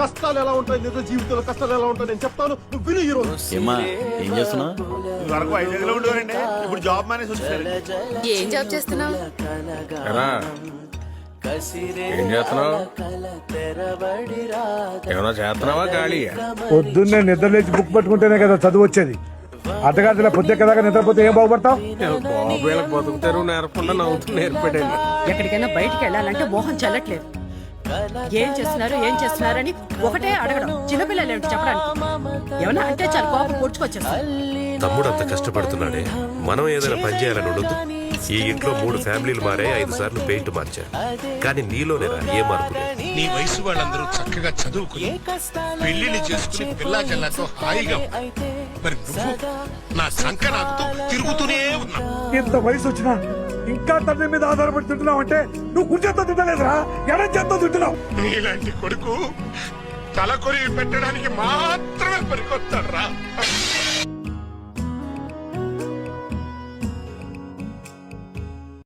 కష్టాలు ఎలా ఉంటాయి, నిజ జీవితంలో కష్టాలు ఎలా ఉంటాయి నేను చెప్తాను, నువ్వు విను ఈ రోజు. ఏమ్మా ఏం చేస్తున్నావు? వరకు 5 ఉండేవారండి, ఇప్పుడు జాబ్ మానేసి వచ్చారు. ఏం జాబ్ చేస్తున్నావు? ఏం చేస్తున్నావు? ఏమన్నా చేస్తున్నావా గాలి? పొద్దున్నే నిద్ర లేచి బుక్ పట్టుకుంటేనే కదా చదువు వచ్చేది. అర్ధరాత్రిలో పొద్దు కదా నిద్రపోతే ఏం బాగుపడతావు? బాబు వీళ్ళకి బతుకుతారు నేర్పకుండా నవ్వుతూ నేర్పడాను. ఎక్కడికైనా బయటికి వెళ్ళాలంటే మోహన్ చెల్లట్లేదు. ఏం చేస్తున్నారని ఒకటే అడగడం. చిన్నపిల్లలు ఏమిటి చెప్పడానికి? ఏమన్నా అంటే చాలా కోపం పొడుచుకొచ్చేస్తారు. తమ్ముడు అంత కష్టపడుతున్నాడే, మనం ఏదైనా పని చేయాలని ఉండదు. ఈ ఇంట్లో 3 ఫ్యామిలీలు మారే, 5 సార్లు పెయింట్ మార్చారు, కానీ నీలోనేరా ఏ మార్పు లేదు. నీ వయసు వాళ్ళందరూ చక్కగా చదువుకుని పెళ్లిని చేసుకుని పిల్లా జల్లాతో హాయిగా ఉన్నారు. మరి నువ్వు నా సంక నాకుతూ తిరుగుతూనే ఉన్నా. ఇంత వయసు వచ్చినా ఇంకా తండ్రి మీద ఆధారపడి తింటున్నావు అంటే నువ్వు కుర్చేత్తో తింటలేదురా, ఎడం చేత్తో తింటున్నావు. నీలాంటి కొడుకు తల కొరివి పెట్టడానికి మాత్రమే పనికొస్తాడు రా.